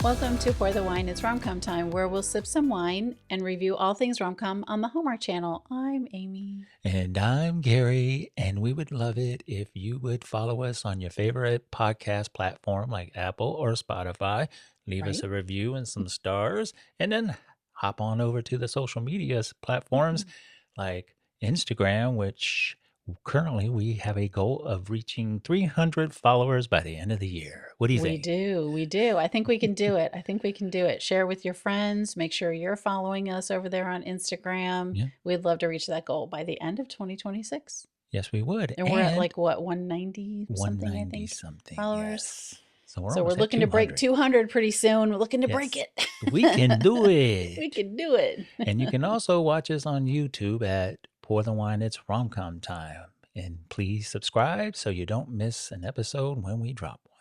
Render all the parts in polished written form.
Welcome to Pour the Wine, It's Rom-Com Time, where we'll sip some wine and review all things rom-com on the Hallmark channel. I'm Amy. And I'm Gary, and we would love it if you would follow us on your favorite podcast platform like Apple or Spotify. Leave us a review and some stars, and then hop on over to the social media platforms like Instagram, which currently we have a goal of reaching 300 followers by the end of the year. What do you think? We do. I think we can do it. Share with your friends. Make sure you're following us over there on Instagram. Yeah. We'd love to reach that goal by the end of 2026. Yes, we would. And we're at like what, 190 something, I think, followers. Yes. So we're looking to break 200 pretty soon. We're looking to break it. We can do it. We can do it. And you can also watch us on YouTube at Pour the Wine, It's Rom-Com Time. And please subscribe so you don't miss an episode when we drop one.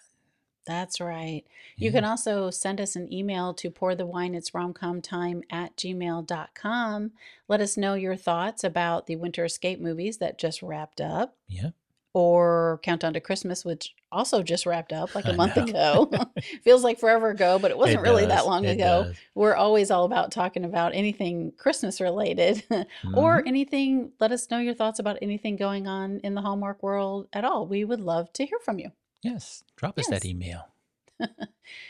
That's right. You can also send us an email to pourthewineitsromcomtime@gmail.com. Let us know your thoughts about the Winter Escape movies that just wrapped up. Yeah. Or Countdown to Christmas, which also just wrapped up like a month ago. Feels like forever ago, but it wasn't really that long ago. We're always all about talking about anything Christmas related or anything. Let us know your thoughts about anything going on in the Hallmark world at all. We would love to hear from you. Yes. Drop us that email.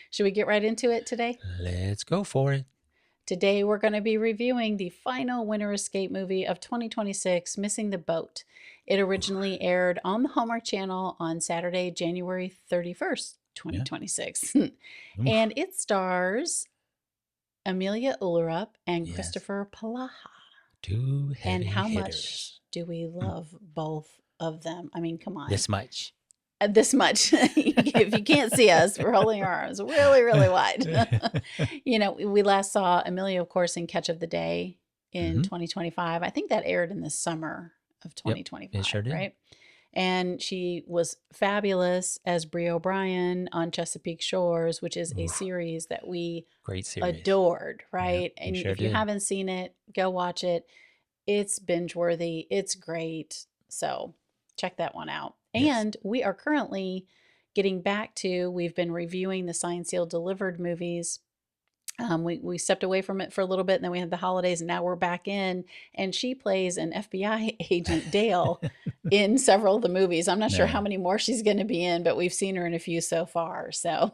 Should we get right into it today? Let's go for it. Today, we're going to be reviewing the final Winter Escape movie of 2026, Missing the Boat. It originally aired on the Hallmark Channel on Saturday, January 31st, 2026. And it stars Emilie Ullerup and Kristoffer Polaha. Two heavy And how hitters. Much do we love both of them? I mean, come on. This much. This much. If you can't see us, we're holding our arms really, really wide. You know, we last saw Emilie, of course, in Catch of the Day in 2025. I think that aired in the summer of 2025, it sure did. Right? And she was fabulous as Bree O'Brien on Chesapeake Shores, which is a series that we adored, right? Yep, and if you haven't seen it, go watch it. It's binge worthy. It's great. So check that one out. And we are currently getting back to, we've been reviewing the Signed, Sealed, Delivered movies. We stepped away from it for a little bit, and then we had the holidays, and now we're back in. And she plays an FBI agent, Dale, in several of the movies. I'm not sure how many more she's going to be in, but we've seen her in a few so far. So,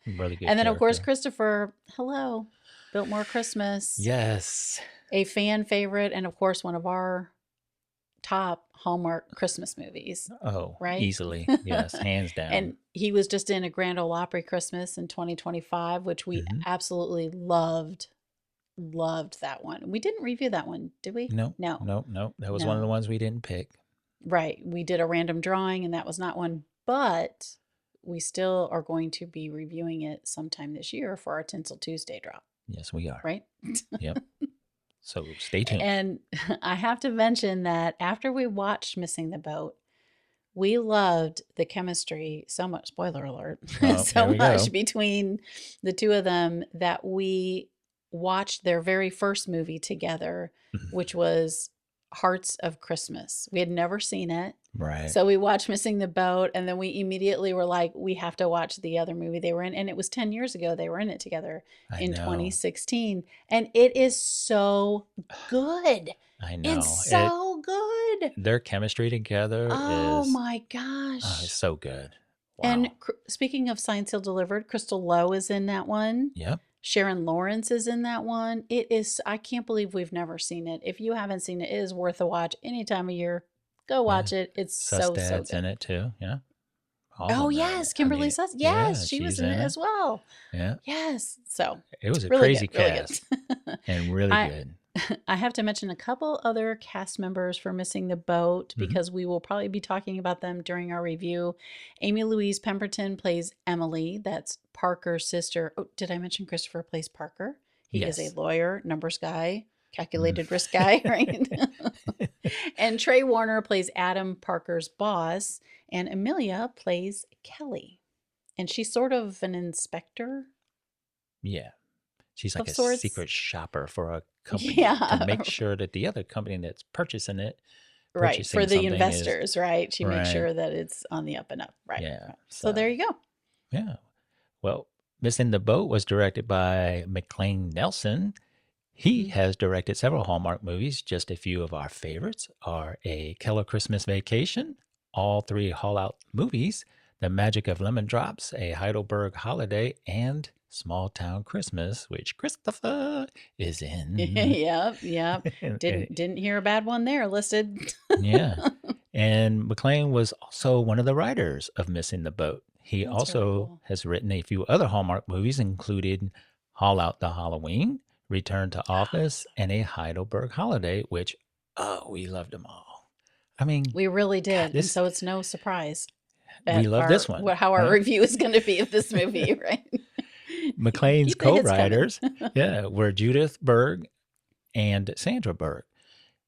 really good. And then, of course, Kristoffer, hello, Biltmore Christmas. Yes. A fan favorite, and of course, one of our top Hallmark Christmas movies. Oh, right? Easily. Yes, hands down. And he was just in A Grand Ole Opry Christmas in 2025, which we absolutely loved. Loved that one. We didn't review that one, did we? No. That was one of the ones we didn't pick. Right. We did a random drawing, and that was not one, but we still are going to be reviewing it sometime this year for our Tinsel Tuesday drop. Yes, we are. Right? Yep. So stay tuned. And I have to mention that after we watched Missing the Boat, we loved the chemistry so much, spoiler alert, so much between the two of them that we watched their very first movie together, which was Hearts of Christmas. We had never seen it. Right. So we watched Missing the Boat, and then we immediately were like, we have to watch the other movie they were in. And it was 10 years ago they were in it together in 2016. And it is so good. I know. It's so good. Their chemistry together is... my gosh. It's so good. Wow. And speaking of Signed, Sealed, Delivered, Crystal Lowe is in that one. Yep. Sharon Lawrence is in that one. It is, I can't believe we've never seen it. If you haven't seen it, it is worth a watch any time of year. Go watch it. It's so good. in it too. Yeah. Oh yes, Kimberly Suss. Yes, she was in it as well. Yeah. Yes. So it was a really crazy cast and really good. I have to mention a couple other cast members for Missing the Boat because we will probably be talking about them during our review. Amy Louise Pemberton plays Emily. That's Parker's sister. Oh, did I mention Kristoffer plays Parker? He is a lawyer, numbers guy, calculated risk guy, right? And Trey Warner plays Adam, Parker's boss, and Emilia plays Kelly. And she's sort of an inspector. Yeah. She's like a secret shopper for a company to make sure that the other company that's purchasing it. Right. For the investors, right? She makes sure that it's on the up and up. Right. Yeah. So there you go. Yeah. Well, Missing the Boat was directed by McLean Nelson. He has directed several Hallmark movies. Just a few of our favorites are A Keller Christmas Vacation, all three Haul Out movies, The Magic of Lemon Drops, A Heidelberg Holiday, and Small Town Christmas, which Kristoffer is in. Yep. Didn't hear a bad one there listed. Yeah. And McLean was also one of the writers of Missing the Boat. He That's also really cool. has written a few other Hallmark movies, including Haul Out the Halloween, Return to Office, and A Heidelberg Holiday, which, we loved them all. I mean, We really did. God, And so it's no surprise we love this one. how our review is going to be of this movie, right? McLean's Keep the hits co-writers were Judith Berg and Sandra Berg.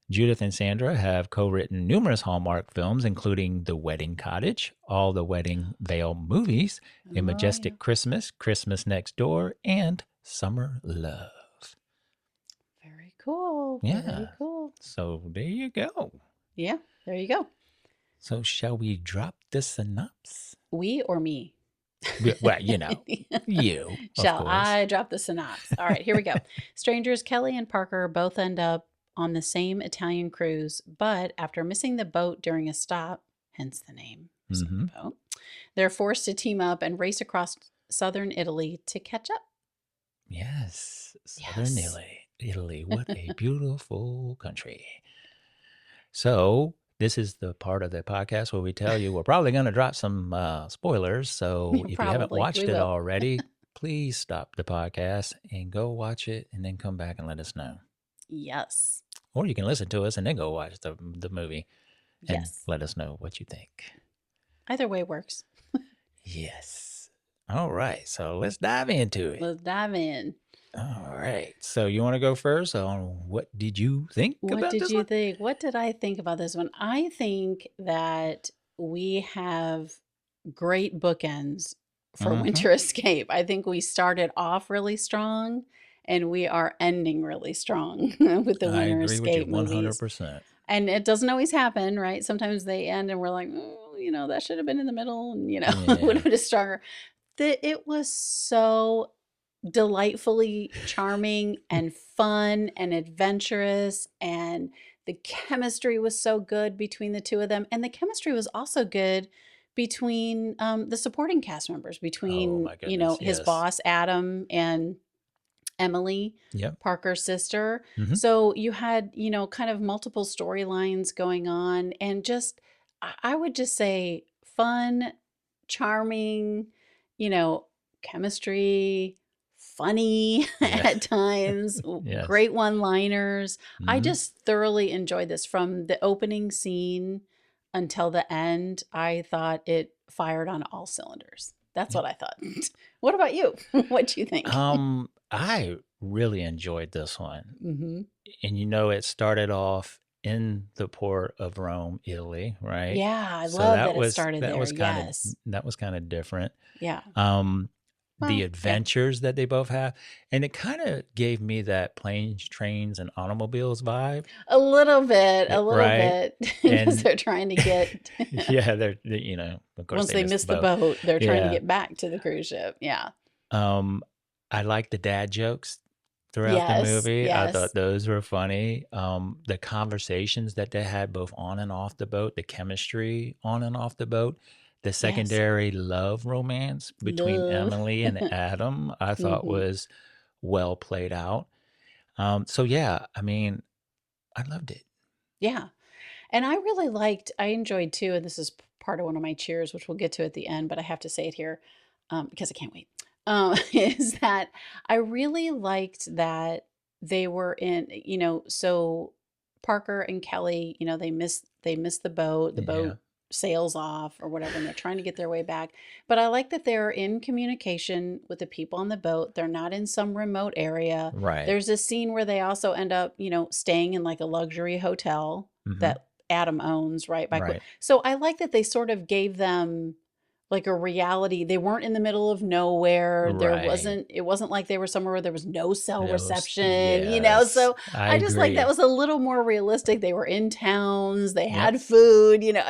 Judith and Sandra have co-written numerous Hallmark films, including The Wedding Cottage, all the Wedding Veil movies, A Majestic Christmas, Christmas Next Door, and Summer Love. Very cool. Yeah. Very cool. So there you go. Yeah, there you go. So shall we drop the synopsis? We or me? Well, you know, you. Shall I drop the synopsis? All right, here we go. Strangers Kelly and Parker both end up on the same Italian cruise, but after missing the boat during a stop, hence the name, boat, they're forced to team up and race across southern Italy to catch up. Yes, southern Italy. What a beautiful country. So this is the part of the podcast where we tell you we're probably going to drop some spoilers. So if you haven't watched it already, please stop the podcast and go watch it and then come back and let us know. Yes. Or you can listen to us and then go watch the movie and let us know what you think. Either way works. Yes. All right. So let's dive into it. Let's dive in. All right. So you want to go first on what did you think about this one? What did you think? What did I think about this one? I think that we have great bookends for Winter Escape. I think we started off really strong and we are ending really strong with the Winter Escape movies. I agree with you 100%. And it doesn't always happen, right? Sometimes they end and we're like, oh, you know, that should have been in the middle and, you know, would have been stronger. It was so delightfully charming and fun and adventurous, and the chemistry was so good between the two of them, and the chemistry was also good between the supporting cast members, between you know, his boss Adam and Emily, Parker's sister. So you had, you know, kind of multiple storylines going on, and just I would just say fun, charming, you know, chemistry, funny at times, great one-liners. I just thoroughly enjoyed this from the opening scene until the end. I thought it fired on all cylinders. That's what I thought. What about you? What do you think? I really enjoyed this one. And you know, it started off in the port of Rome, Italy, right? Yeah, I love that it started there. That was kind of different. Yeah. The adventures that they both have. And it kind of gave me that planes, trains, and automobiles vibe. A little bit. Because they're trying to get... they're, you know, of course once they miss the boat, they're trying to get back to the cruise ship. Yeah. I like the dad jokes throughout the movie. I thought those were funny. The conversations that they had both on and off the boat, the chemistry on and off the boat. The secondary love romance between Emily and Adam, I thought was well played out. So yeah, I mean, I loved it. Yeah. And I enjoyed too, and this is part of one of my cheers, which we'll get to at the end, but I have to say it here because I can't wait, is that I really liked that they were in, you know, so Parker and Kelly, you know, they missed the boat. The boat sails off or whatever, and they're trying to get their way back. But I like that they're in communication with the people on the boat. They're not in some remote area. Right. There's a scene where they also end up, you know, staying in like a luxury hotel that Adam owns right by. So I like that they sort of gave them like a reality. They weren't in the middle of nowhere. It wasn't like they were somewhere where there was no cell reception, you know? So I just like that was a little more realistic. They were in towns, they had food, you know,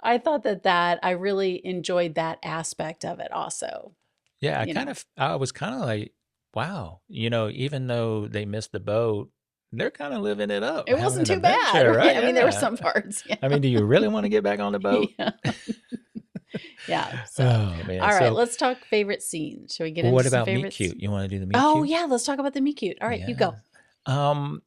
I thought that I really enjoyed that aspect of it also. Yeah, you know. I was kind of like, wow, even though they missed the boat, they're kind of living it up, It having wasn't an too bad, adventure, right? right? I mean, there were Yeah. some parts. Yeah. I mean, do you really want to get back on the boat? Yeah. Yeah. So, Oh man. all right, So let's talk favorite scenes. Shall we get into what some about meet favorites? cute? You want to do the meet Oh, cute? yeah. Let's talk about the meet cute. All right, you Yeah. go. Um,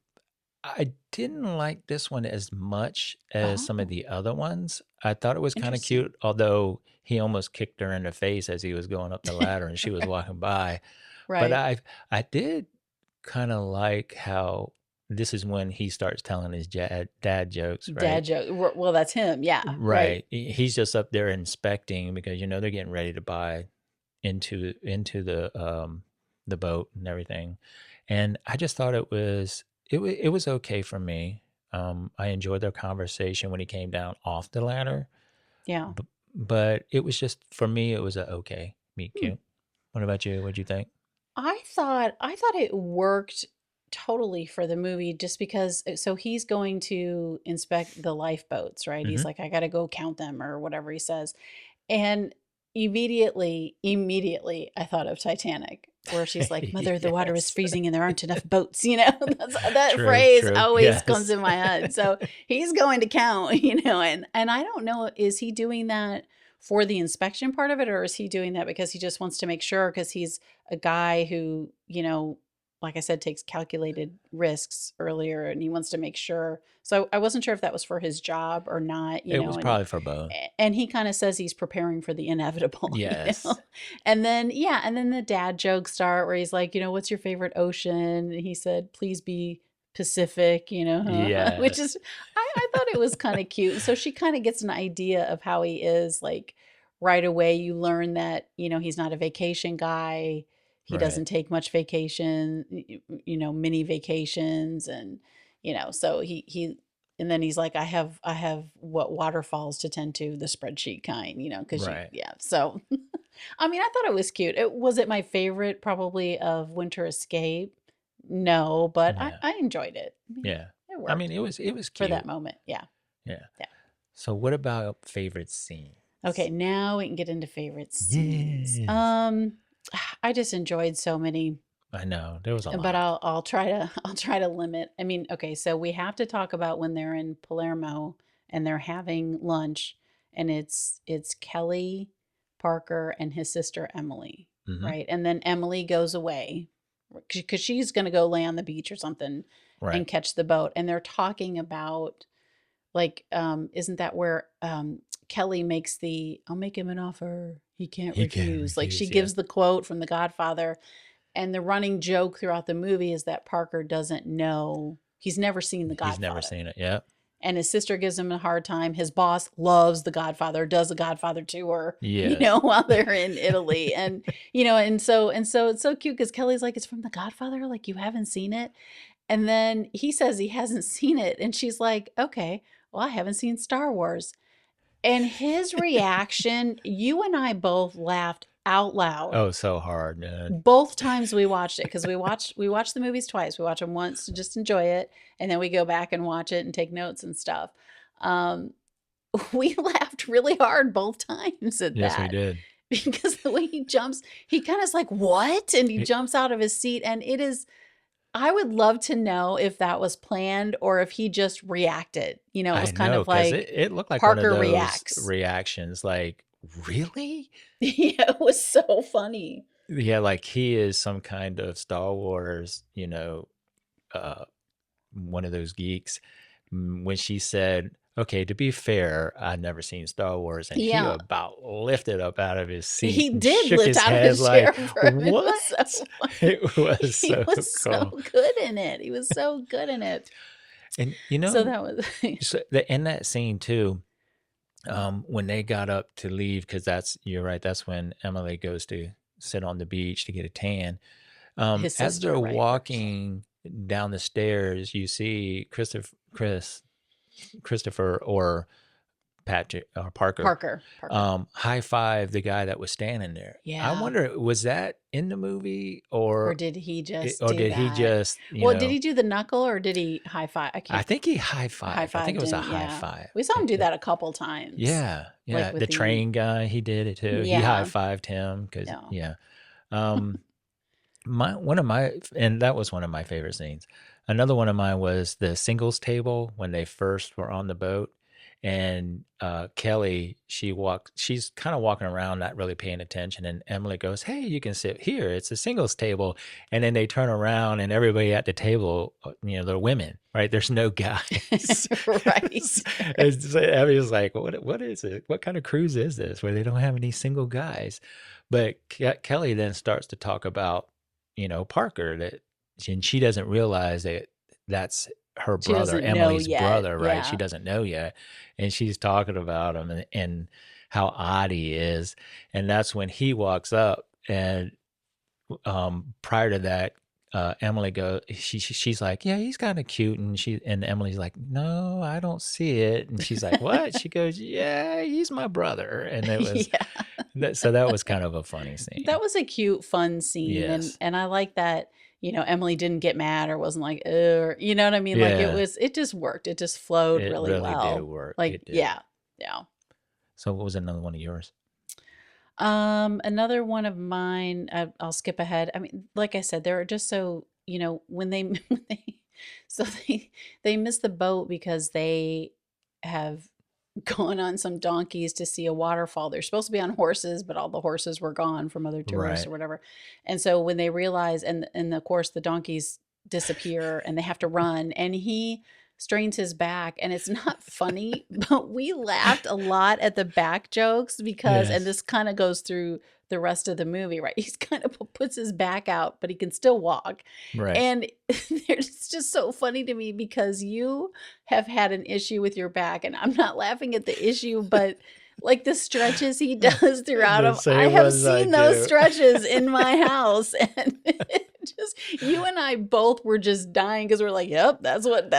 I didn't like this one as much as some of Oh, the other ones. I thought it was kind of interesting. cute, although he almost kicked her in the face as he was going up the ladder and she was walking by. But Right. I did kind of like how this is when he starts telling his dad jokes, Dad right? joke. Well, that's him. Yeah. Right. Right. He's just up there inspecting because they're getting ready to buy into the boat and everything. And I just thought it was okay for me. I enjoyed their conversation when he came down off the ladder, Yeah. but it was just for me it was a okay meet Hmm. cute. What about you? What'd you think? I thought it worked totally for the movie just because so he's going to inspect the lifeboats, right? He's Mm-hmm. like, I gotta go count them or whatever he says. And immediately I thought of Titanic, where she's like, Mother, the water is Yes. freezing and there aren't enough boats, you know? That True, phrase true. always comes Yes. in my head. So he's going to count, and I don't know, is he doing that for the inspection part of it, or is he doing that because he just wants to make sure because he's a guy who, like I said, takes calculated risks earlier and he wants to make sure. So I wasn't sure if that was for his job or not, It was probably for both. and he kind of says he's preparing for the inevitable, Yes. And then the dad jokes start where he's like, what's your favorite ocean? And he said, please be Pacific, which Yes. is I thought it was kind of cute. So she kind of gets an idea of how he is. Like right away you learn that, he's not a vacation guy. He Right. doesn't take much vacation, mini vacations, and so he and then he's like, I have what waterfalls to tend to, the spreadsheet kind, because Right. yeah. So, I mean, I thought it was cute. Was it my favorite probably of Winter Escape? No, but I, Yeah. I enjoyed it. I mean, Yeah. it I mean, worked it was for that cute. moment. Yeah. Yeah. Yeah. So what about favorite scenes? Okay. Now we can get into favorite scenes. Yes. I just enjoyed so many, I know. There was a but lot. I'll try to I'll try to limit. I mean, okay, so we have to talk about when they're in Palermo and they're having lunch, and it's Kelly, Parker, and his sister Emily, Hmm. right? And then Emily goes away because she's going to go lay on the beach or something Right. and catch the boat, and they're talking about like isn't that where Kelly makes the I'll make him an offer he can't He can't refuse. Like she refuse. Yeah. gives the quote from The Godfather, and the running joke throughout the movie is that Parker doesn't know. He's never seen The He's never Godfather. seen it. Yeah. And his sister gives him a hard time. His boss loves The Godfather, does The Godfather tour, Yes. while they're in Italy. And, and so it's so cute because Kelly's like, it's from The Godfather? Like, you haven't seen it? And then he says he hasn't seen it. And she's like, okay, well, I haven't seen Star Wars. And his reaction, you and I both laughed out loud Oh, so hard, man. both times we watched it, because we watch the movies twice. We watch them once to just enjoy it, and then we go back and watch it and take notes and stuff. Um, we laughed really hard both times at Yes, we that did. because the way he jumps, he kind of is like, what? And he It- jumps out of his seat, and it is. I would love to know if that was planned or if he just reacted. It I was kind know of because like it looked like one of Parker those reacts. reactions. Like, really? Yeah, it was so funny. Yeah, like he is some kind of Star Wars, uh, one of those geeks. When she said, "Okay, to be fair, I'd never seen Star Wars," and he Yeah, about lifted up out of his seat he and did shook lift his out of head his chair like, for him. It "What?" was so funny. It was He so was so cool. good in it. He was so good in it. And So that was so in that scene too, when they got up to leave, because you're right, that's when Emily goes to sit on the beach to get a tan. his As sister, they're right? walking down the stairs, you see Kristoffer or Patrick or Parker Parker. high five the guy that was standing there. I Yeah. wonder, was that in the movie Or or did he just or do did he that? just Well, did he do the knuckle or did he high five? I I can't. think he high High five. I think it fived was a him. high Yeah. five. We saw him do that a couple times. Yeah, Like yeah. with The train guy, he did it too. He high Yeah. fived him because Yeah. yeah. Um, and that was one of my favorite scenes. Another one of mine was the singles table when they first were on the boat, and Kelly, she's kind of walking around, not really paying attention, and Emily goes, "Hey, you can sit here. It's a singles table." And then they turn around, and everybody at the table, they're women, right? There's no guys. Right. I was like, what is it? What kind of cruise is this where they don't have any single guys? But Kelly then starts to talk about, Parker, and she doesn't realize that that's her She brother, doesn't know Emily's yet. brother, right? Yeah. She doesn't know yet. And she's talking about him and how odd he is. And that's when he walks up. And prior to that, Emily she's like, yeah, he's kind of cute. And Emily's like, no, I don't see it. And she's like, what? She goes, yeah, he's my brother. And it was, so that was kind of a funny scene. That was a cute, fun scene. Yes. And I like that, Emily didn't get mad or wasn't like, you know what I mean? Yeah. Like it just worked. It just flowed really well. It did work. Like, it did. Yeah. So what was another one of yours? Another one of mine, I'll skip ahead. I mean, like I said, they're just so, when they miss the boat because they have gone on some donkeys to see a waterfall. They're supposed to be on horses, but all the horses were gone from other tourists or whatever. And so when they realize, and of course the donkeys disappear and they have to run, and he strains his back, and it's not funny, but we laughed a lot at the back jokes because, and this kind of goes through the rest of the movie, right? He's kind of puts his back out, but he can still walk. Right. And it's just so funny to me because you have had an issue with your back, and I'm not laughing at the issue, but like the stretches he does throughout them. I have seen those stretches in my house, and just, you and I both were just dying because we're like, yep, that's what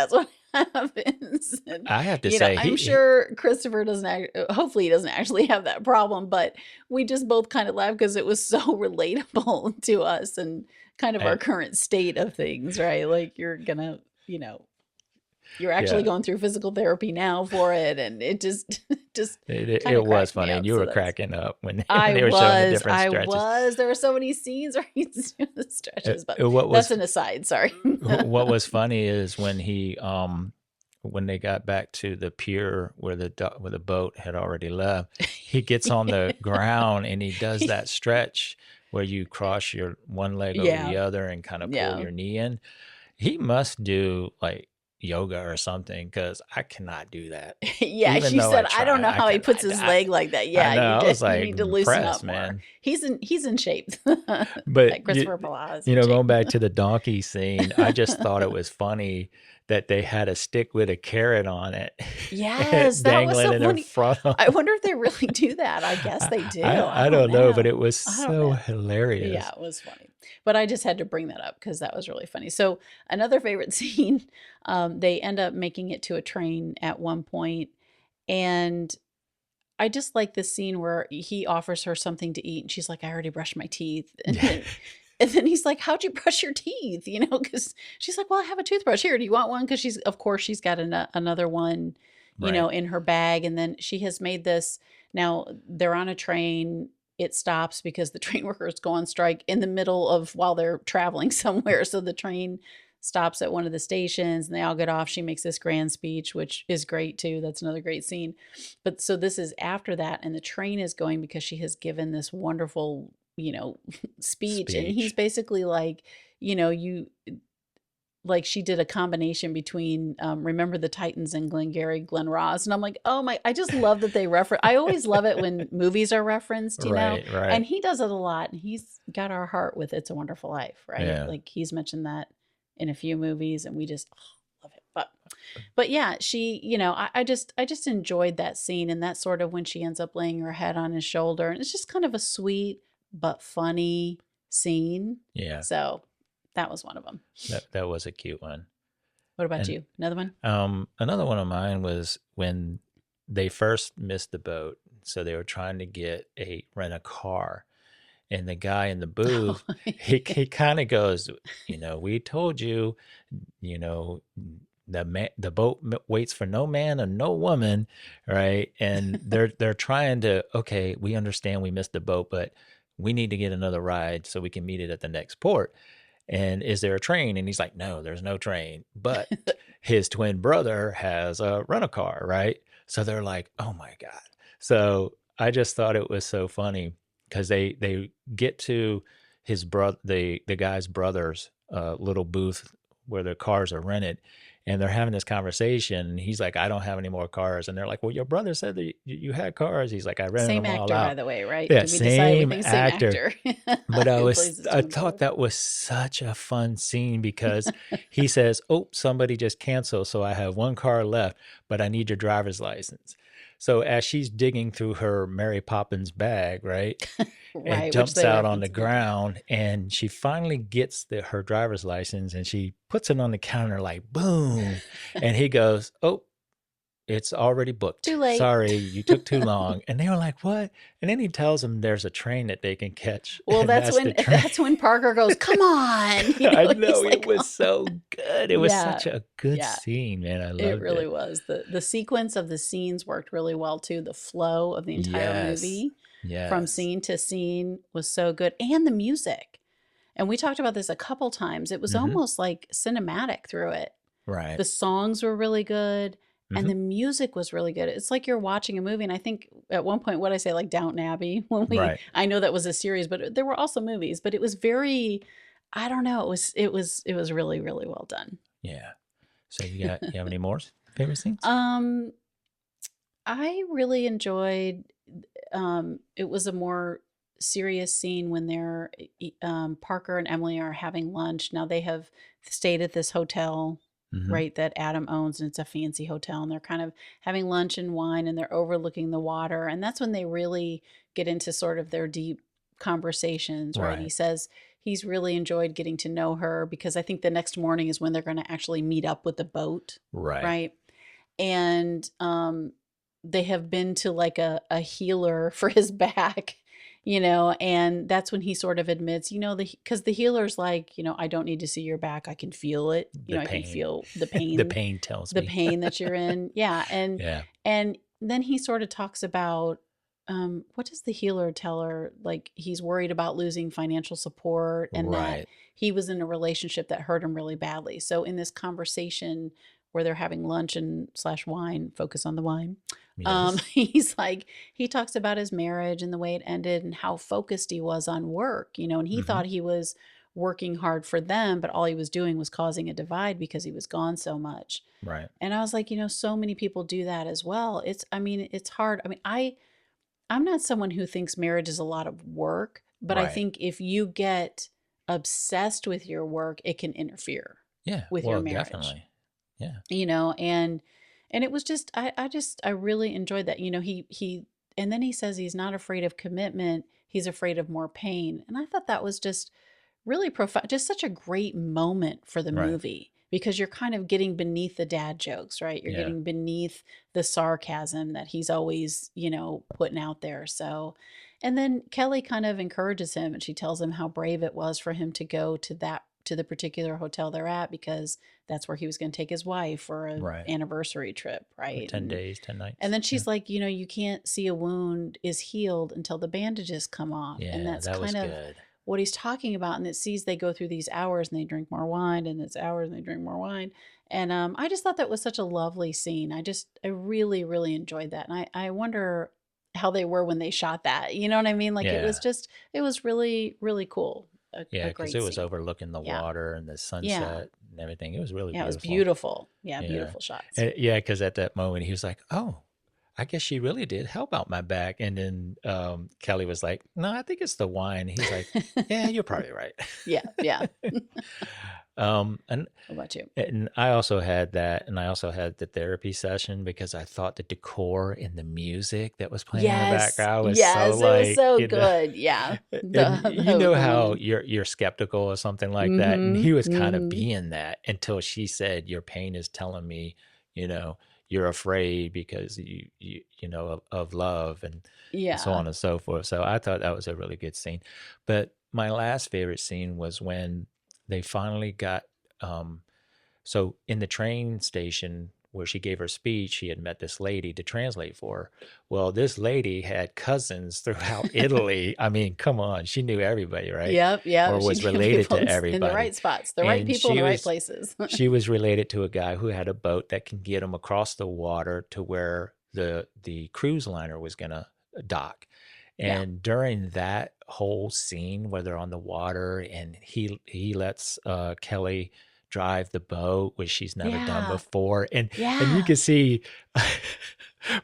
happens. And, I have to say, I'm sure Kristoffer hopefully he doesn't actually have that problem, but we just both kind of laughed because it was so relatable to us and kind of our current state of things, right? Like you're gonna, you're actually going through physical therapy now for it, and it just it was funny, and you were cracking up when they were showing the different stretches. There were so many scenes where he's doing the stretches, but that's an aside. Sorry. What was funny is when when they got back to the pier where the boat had already left, he gets on the ground and he does that stretch where you cross your one leg over the other and kind of pull your knee in. He must do like yoga or something because I cannot do that. She said, I don't know how he puts his leg like that. Yeah, you need to loosen up more. He's in shape. But like Kristoffer Polaha. Going back to the donkey scene, I just thought it was funny that they had a stick with a carrot on it. Yes, that was so funny. Front. I wonder if they really do that. I guess they do. I don't know, but it was so hilarious. Yeah, it was funny. But I just had to bring that up because that was really funny. So another favorite scene, they end up making it to a train at one point, and I just like this scene where he offers her something to eat, and she's like, "I already brushed my teeth." And then he's like, "How'd you brush your teeth?" Because she's like, "Well, I have a toothbrush here. Do you want one?" Because she's got another one, in her bag. And then she has made this. Now they're on a train. It stops because the train workers go on strike in the middle of while they're traveling somewhere. So the train stops at one of the stations and they all get off. She makes this grand speech, which is great too. That's another great scene. But so this is after that, and the train is going because she has given this wonderful, speech. And he's basically like, like she did a combination between Remember the Titans and Glengarry Glen Ross. And I'm like, oh my, I just love that they reference. I always love it when movies are referenced, you know? Right. And he does it a lot. And he's got our heart with It's a Wonderful Life, right? Yeah. Like he's mentioned that in a few movies and we just love it. But yeah, she, I just enjoyed that scene. And that's sort of when she ends up laying her head on his shoulder. And it's just kind of a sweet but funny scene. Yeah. So that was one of them. That was a cute one. What about you? Another one? Another one of mine was when they first missed the boat. So they were trying to rent a car. And the guy in the booth, he kind of goes, we told you, the boat waits for no man or no woman, right? And they're trying to, okay, we understand we missed the boat, but we need to get another ride so we can meet it at the next port. And is there a train? And he's like, no, there's no train. But his twin brother has a rental car, right? So they're like, oh my God. So I just thought it was so funny because they get to his brother, the guy's brother's little booth where the cars are rented. And they're having this conversation. And he's like, I don't have any more cars. And they're like, well, your brother said that you had cars. He's like, I rented Same them all actor, by out. the way, right? Yeah, Did we decide we same think same actor. actor? But Who plays his I twin thought brother. that was such a fun scene because he says, oh, somebody just canceled. So I have one car left, but I need your driver's license. So as she's digging through her Mary Poppins bag, right? And Right, which jumps they out on reference the a couple. ground and she finally gets her driver's license and she puts it on the counter like, boom. And he goes, oh, it's already booked. Too late. Sorry, you took too long. And they were like, what? And then he tells them there's a train that they can catch. Well, And that's the train. when Parker goes, come on. You I know, know, he's it like, was so good. It was yeah, such a good yeah. scene, man. I It loved really it. was. The sequence of the scenes worked really well too. The flow of the entire Yes. movie from Yes. scene to scene was so good. And the music. And we talked about this a couple times. It was almost like cinematic through it. Right. The songs were really good and the music was really good. It's like you're watching a movie. And I think at one point, what I say, like Downton Abbey, Right. I know that was a series, but there were also movies, but it was very, I don't know. It was really, really well done. Yeah. So you have any more favorite scenes? I really enjoyed, it was a more serious scene when they're, Parker and Emily are having lunch. Now they have stayed at this hotel, right, that Adam owns, and it's a fancy hotel, and they're kind of having lunch and wine, and they're overlooking the water. And that's when they really get into sort of their deep conversations, right? He says he's really enjoyed getting to know her because I think the next morning is when they're going to actually meet up with the boat, right? And they have been to like a healer for his back, and that's when he sort of admits, because the healer's like, I don't need to see your back. I can feel it. I can feel the pain. The pain tells me. The pain that you're in. Yeah. And then he sort of talks about, what does the healer tell her? Like he's worried about losing financial support and that he was in a relationship that hurt him really badly. So in this conversation where they're having lunch and / wine, focus on the wine. He's like, he talks about his marriage and the way it ended and how focused he was on work, and he thought he was working hard for them, but all he was doing was causing a divide because he was gone so much. Right. And I was like, so many people do that as well. It's hard. I'm not someone who thinks marriage is a lot of work, but I think if you get obsessed with your work, it can interfere with your marriage. Definitely. Yeah. And it was just, I really enjoyed that. And then he says he's not afraid of commitment. He's afraid of more pain. And I thought that was just really profound, just such a great moment for the movie because you're kind of getting beneath the dad jokes, right? You're getting beneath the sarcasm that he's always, putting out there. So, and then Kelly kind of encourages him and she tells him how brave it was for him to go to the particular hotel they're at because that's where he was going to take his wife for an anniversary trip, right? 10 days, 10 nights. And then she's like, you can't see a wound is healed until the bandages come off. Yeah, and that's that was kind of good. What he's talking about. And it sees they go through these hours and they drink more wine and it's hours and they drink more wine. And I just thought that was such a lovely scene. I really, really enjoyed that. And I wonder how they were when they shot that. You know what I mean? Like it was really, really cool. Because it was overlooking the water and the sunset and everything. It was really beautiful. It was beautiful. Yeah, beautiful shots. Because at that moment he was like, oh, I guess she really did help out my back. And then Kelly was like, no, I think it's the wine. He's like, yeah, you're probably right. Yeah. And what about you? And I also had that, and I also had the therapy session because I thought the decor and the music that was playing in the background was it was so good. Yeah. How you're skeptical or something like that, and he was kind of being that until she said, "Your pain is telling me, you're afraid because you know of love and so on and so forth." So I thought that was a really good scene. But my last favorite scene was when they finally got so in the train station where she gave her speech, she had met this lady to translate for her. Well, this lady had cousins throughout Italy. I mean, come on, she knew everybody, right? Yep, yep. Or She was knew related people to in the everybody. right spots, the right And people in the right places. she was related to a guy who had a boat that can get him across the water to where the cruise liner was going to dock. Yeah. And during that whole scene where they're on the water and he lets Kelly drive the boat, which she's never done Yeah. before, and you Yeah. could see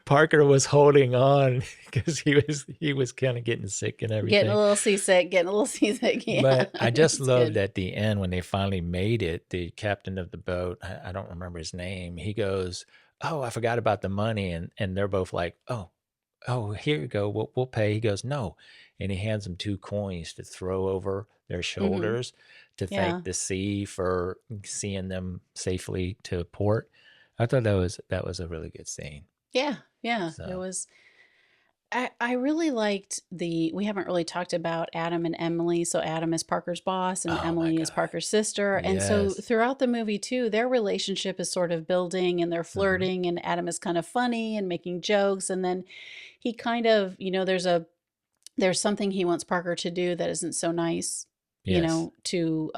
Parker was holding on because he was kind of getting sick and Getting a everything. little seasick, Yeah. But I just It's loved good. at the end when they finally made it, the captain of the boat, I don't remember his name, he goes, "Oh, I forgot about the money," and they're both like, "Oh, here you go. We'll pay." He goes, "No," and he hands them 2 coins to throw over their Mm-hmm. shoulders to Yeah. thank the sea for seeing them safely to port. I thought that was a really good scene. Yeah. Yeah. It So, was. I really liked we haven't really talked about Adam and Emily. So Adam is Parker's boss and oh my Emily is God. Parker's sister. And so Yes. throughout the movie too, their relationship is sort of building and they're Hmm. flirting and Adam is kind of funny and making jokes. And then he kind of, there's something he wants Parker to do that isn't so nice, Yes. to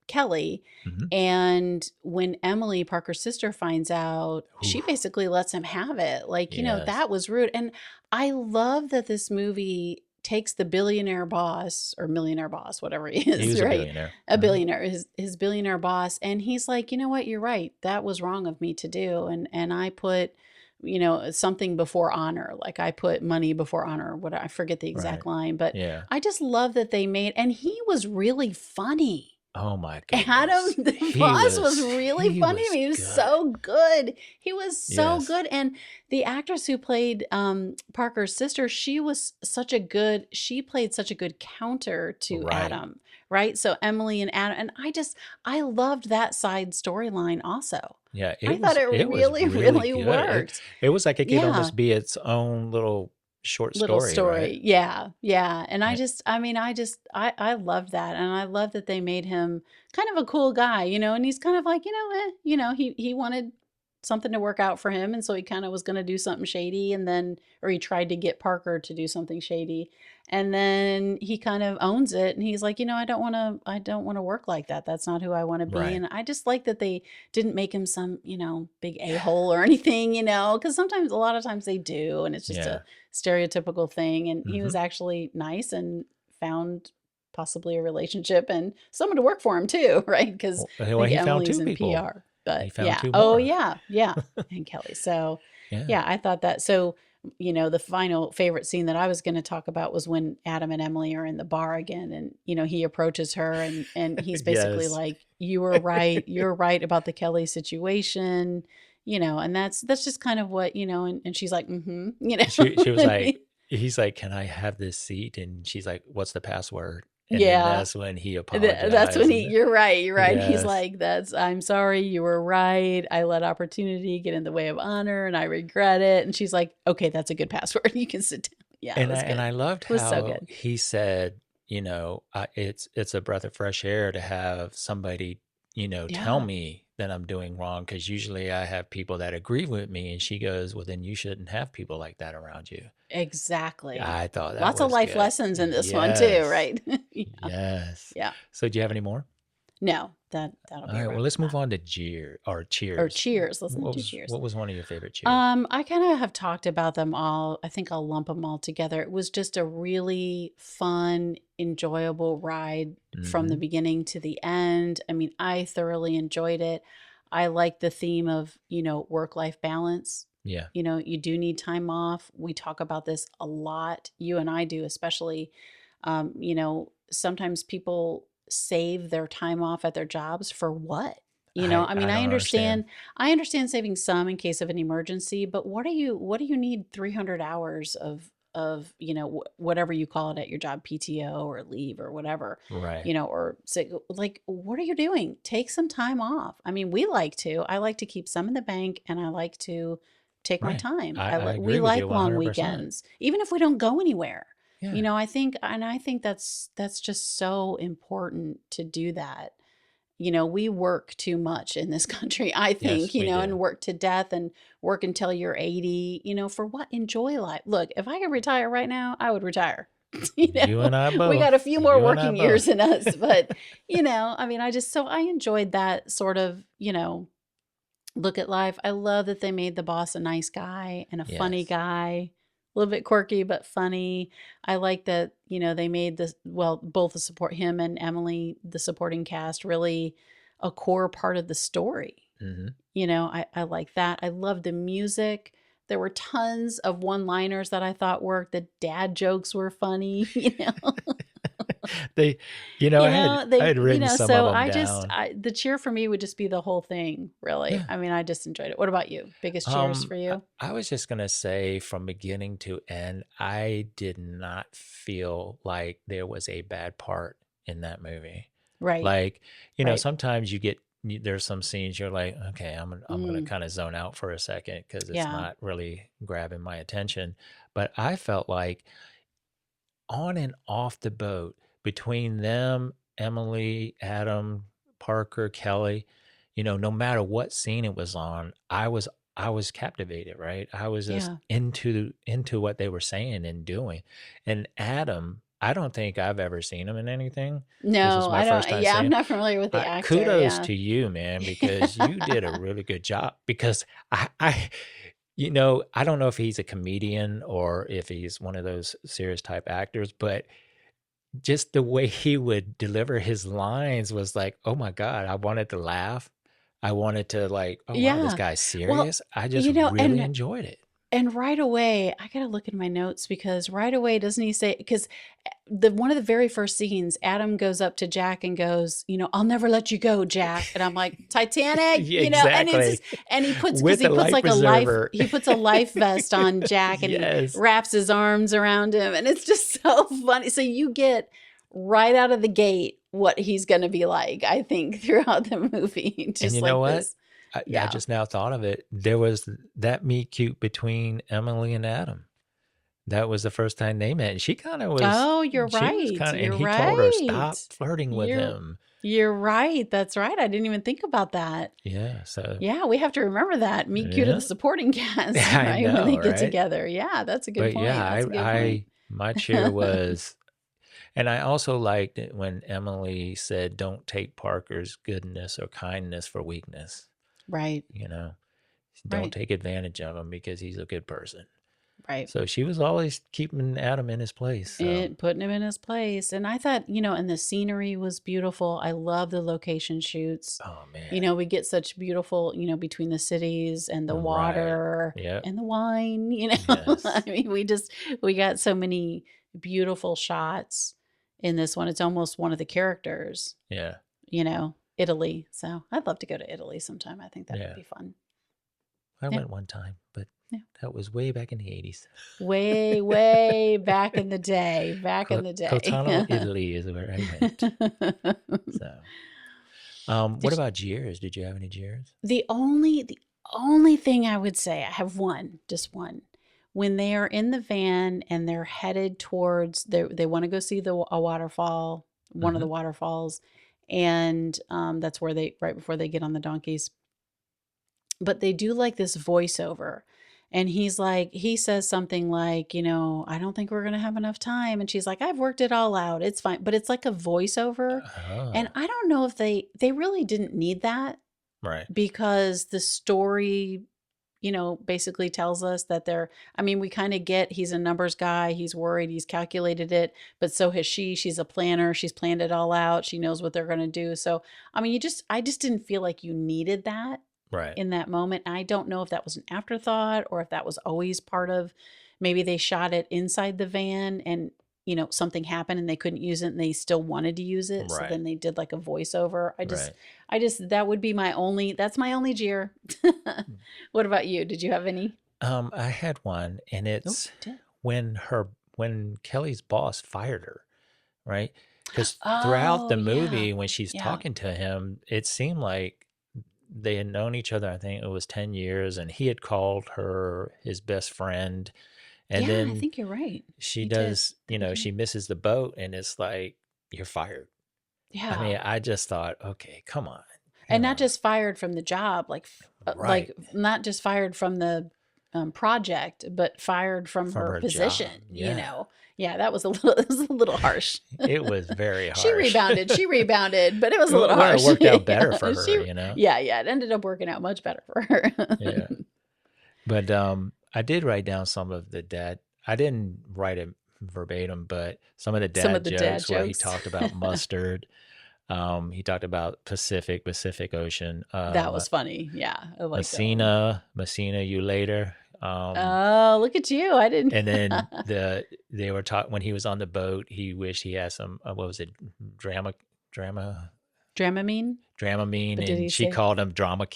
Kelly. Hmm. And when Emily, Parker's sister, finds out, she Oof. basically lets him have it. Like, Yes. that was rude. And I love that this movie takes the billionaire boss or millionaire boss, whatever he He is, was a right? billionaire. A Hmm. billionaire, his billionaire boss. And he's like, you know what? You're right. That was wrong of me to do. And I put, something before honor. Like I put money before honor. What I forget the Right. exact line, but Yeah. I just love that they made, and he was really funny. Oh my Adam, goodness. the boss, was really He funny to was me. He was good. so good. He was so Yes. good. And the actress who played Parker's sister, she played such a good counter to Right. Adam, right? So Emily and Adam, and I loved that side storyline also. Yeah, I thought it it was really, really really good. worked. It was like it could Yeah. almost be its own little short Little story, right? story. Yeah. Yeah. And Yeah. I loved that. And I love that they made him kind of a cool guy, and he's kind of like, he wanted something to work out for him. And so he kind of was going to do something shady. And then, or he tried to get Parker to do something shady. And then he kind of owns it. And he's like, I don't want to work like that. That's not who I want to be. Right. And I just like that they didn't make him some, big a-hole or anything, because sometimes, a lot of times they do. And it's just Yeah. a stereotypical thing. And he Hmm. was actually nice and found possibly a relationship and someone to work for him too, right? Because I Well, think he found Emily's 2 in people. PR. But He found yeah. 2 Oh more. yeah. Yeah. And Kelly. So Yeah. yeah, I thought that. So, the final favorite scene that I was going to talk about was when Adam and Emily are in the bar again and, he approaches her and he's basically Yes. like, you were right. You're right about the Kelly situation, and that's just kind of what, and she's like, mm-hmm, She was like, he's like, "Can I have this seat?" And she's like, "What's the password?" And then Yeah. that's when he That's when apologized. And you're right. You're right. He's yes. like, I'm sorry. You were right. I let opportunity get in the way of honor and I regret it. And she's like, okay, that's a good password. You can sit down. Yeah, it was good. I loved It was so how good. he said, it's a breath of fresh air to have somebody, tell Yeah. me that I'm doing wrong, because usually I have people that agree with me. And she goes, well, then you shouldn't have people like that around you. Exactly. I thought that Lots of was life good. lessons in this one too, Yes. right? Yeah. Yes. Yeah. So do you have any more? No, that'll All be a right. wrap Well, let's for move that. on to cheers. Or cheers. Let's not do cheers. What was one of your favorite cheers? I kind of have talked about them all. I think I'll lump them all together. It was just a really fun, enjoyable ride from the Mm-hmm. beginning to the end. I mean, I thoroughly enjoyed it. I like the theme of, work-life balance. Yeah. You do need time off. We talk about this a lot. You and I do, especially. Sometimes people save their time off at their jobs for what? I mean, I I don't understand. understand saving some in case of an emergency, but what do you need 300 hours of, whatever you call it at your job, PTO or leave or whatever, Right. or sick, like, what are you doing? Take some time off. I mean, I like to keep some in the bank and I like to take my Right. time. I We agree with you like long 100%. weekends, even if we don't go anywhere. Yeah. I think that's just so important to do that. we work too much in this country, I think, Yes, we and do. work to death and work until you're 80, for what? Enjoy life. Look, if I could retire right now, I would retire. You and I We got a both. few more You and I working years both. in us, but, I mean, I enjoyed that sort of, look at life. I love that they made the boss a nice guy and a funny Yes. guy, a little bit quirky, but funny. I like that, they made this, well, both the support, him and Emilie, the supporting cast, really a core part of the story. Hmm. I like that. I love the music. There were tons of one-liners that I thought worked. The dad jokes were funny, They, I had written some of so them down. the cheer for me would just be the whole thing, really. Yeah. I mean, I just enjoyed it. What about you? Biggest cheers for I you? I was just gonna say from beginning to end, I did not feel like there was a bad part in that movie. Right, Like, right. sometimes there's some scenes you're like, okay, I'm gonna Mm, kind of zone out for a second because it's yeah. not really grabbing my attention. But I felt like on and off the boat between them, Emily, Adam, Parker, Kelly, no matter what scene it was on, I was captivated, right? I was just Yeah. into what they were saying and doing. And Adam, I don't think I've ever seen him in anything. This was No, my I first don't. time Yeah, seeing I'm him. not familiar with the actor. Kudos Yeah. to you, man, because you did a really good job. Because I I don't know if he's a comedian or if he's one of those serious type actors, but just the way he would deliver his lines was like, oh my God, I wanted to laugh. I wanted to like, oh wow, this Yeah. guy's Well, serious. I just really and enjoyed it. right away, I gotta look in my notes because right away, doesn't he say? Because the one of the very first scenes, Adam goes up to Jack and goes, "I'll never let you go, Jack." And I'm like, "Titanic," Yeah, and it's just, exactly. and he puts because With the life preserver. he puts a life vest on Jack and he Yes. wraps his arms around him, and it's just so funny. So you get right out of the gate what he's gonna be like, I think, throughout the movie, And you just know like what? this. I Yeah. just now thought of it. There was that meet cute between Emily and Adam. That was the first time they met. And Oh, you're she was right. kind of, and You're he told her, stop right. flirting with You're him. you're right. That's right. I didn't even think about that. Yeah. So, Yeah, we have to remember that. Meet cute of yeah, the supporting cast, I right? When they know, get right? together. Yeah, that's a good But yeah, point. That's a good point. my cheer was, and I also liked it when Emily said, don't take Parker's goodness or kindness for weakness. Right, You know, don't right, take advantage of him because he's a good person. right. So she was always keeping Adam in his place. So, Putting him in his place. And I thought, and the scenery was beautiful. I love the location shoots. oh man, We get such beautiful, between the cities and the right. water Yep. and the wine, I Yes. mean, we got so many beautiful shots in this one. It's almost one of the characters, Yeah. Italy. So I'd love to go to Italy sometime. I think that would Yeah. be fun. I Yeah. went one time, but Yeah. that was way back in the 80s. Way, way back in the day. Back in the day. Cotano, Italy is where I went. So, what Did, about jeers? Did you have any jeers? the only thing I would say, I have one, just one. When they are in the van and they're headed towards, they want to go see a waterfall, one of Mm-hmm. the waterfalls, and that's where right before they get on the donkeys. But they do like this voiceover. And he says something like, I don't think we're going to have enough time. And she's like, I've worked it all out. It's fine. But it's like a voiceover. And Oh, I don't know if they really didn't need that right. because the story, basically tells us that I mean, we kind of get he's a numbers guy. He's worried. He's calculated it. But so has she. She's a planner. She's planned it all out. She knows what they're going to do. So, I mean, I just didn't feel like you needed that Right. in that moment. I don't know if that was an afterthought or if that was always part of, maybe they shot it inside the van and something happened and they couldn't use it and they still wanted to use it, so Right. then they did like a voiceover. Right. That would be that's my only jeer. What about you? Did you have any? I had one, and Oh, it's did. when Kelly's boss fired her, right? Because throughout Oh, the yeah. movie, when she's Yeah. talking to him, it seemed like they had known each other. I think it was 10 years, and he had called her his best friend. And Yeah, I then think you're right. she He did at does, the she beginning. misses the boat, and it's like, you're fired. Yeah. I mean, I just thought, okay, come on. And not just fired from the job, like Right. not just fired from the project, but fired from From her her position. job. You Yeah. know, yeah, that was a little, it was a little harsh. It was very harsh. She rebounded, but it was a little harsh. It worked out better for her, you know? Yeah, it ended up working out much better for her. Yeah. But I did write down some of the dad. I didn't write it verbatim, but some of the dad jokes where he talked about mustard. He talked about Pacific Ocean. That was funny. Yeah. I like Messina, you later. Oh, look at you. I didn't. And then they were talking when he was on the boat, he wished he had some, what was it? Dramamine? Dramamine, and she called him Drama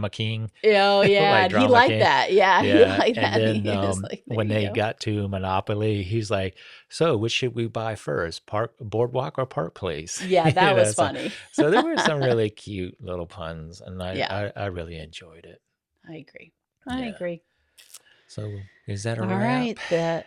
King. Oh yeah, like he liked that. Yeah, he liked that. And then like, when they got to Monopoly, he's like, "So, which should we buy first, Boardwalk or Park Place?" Yeah, that was funny. So there were some really cute little puns, and I really enjoyed it. I agree. I agree. So is that a wrap? All right.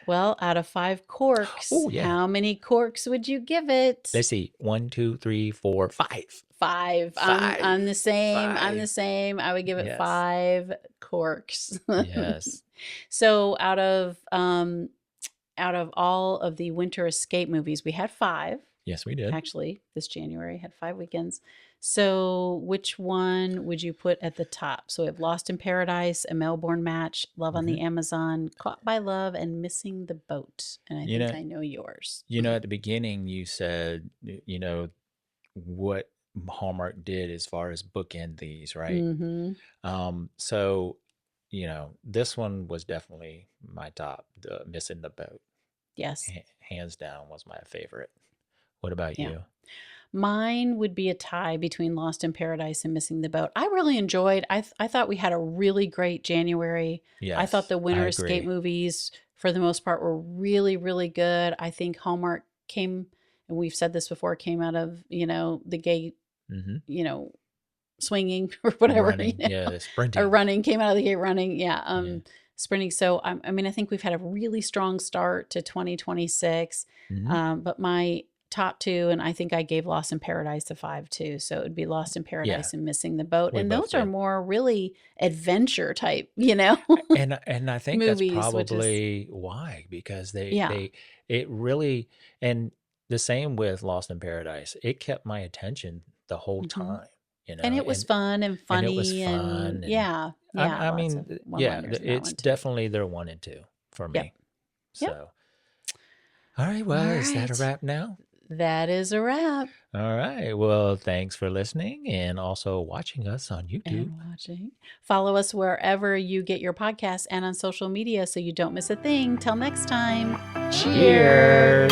Well, out of 5 corks, how many corks would you give it? Let's see. 1, 2, 3, 4, 5. 5. I'm the same. I'm the same. I would give it 5 corks. Yes. So out of all of the winter escape movies, we had 5. Yes, we did. Actually, this January had 5 weekends. So which one would you put at the top? So we have Lost in Paradise, A Melbourne Match, Love on the Amazon, Caught by Love, and Missing the Boat. And I think I know yours. You know, at the beginning you said, what Hallmark did as far as bookend these, right? Mm-hmm. So, this one was definitely my top, the Missing the Boat. Yes. Hands down was my favorite. What about you? Mine would be a tie between Lost in Paradise and Missing the Boat. I really enjoyed, I thought we had a really great January. Yes, I thought the winter escape movies, for the most part, were really, really good. I think Hallmark came, and we've said this before, came out of, the gate, swinging or whatever. Running, sprinting. Or running, came out of the gate running. Sprinting. So, I mean, I think we've had a really strong start to 2026. But my top 2, and I think I gave Lost in Paradise a 5 too. So it would be Lost in Paradise and Missing the Boat. And those are more really adventure type, And I think movies, that's probably why, because it really, and the same with Lost in Paradise, it kept my attention the whole time. And it was fun and funny. And it was fun. I mean, it's definitely their 1 and 2 for me. So, all right. Well, is that a wrap now? That is a wrap. All right. Well, thanks for listening and also watching us on YouTube. Follow us wherever you get your podcasts and on social media so you don't miss a thing. Till next time. Cheers.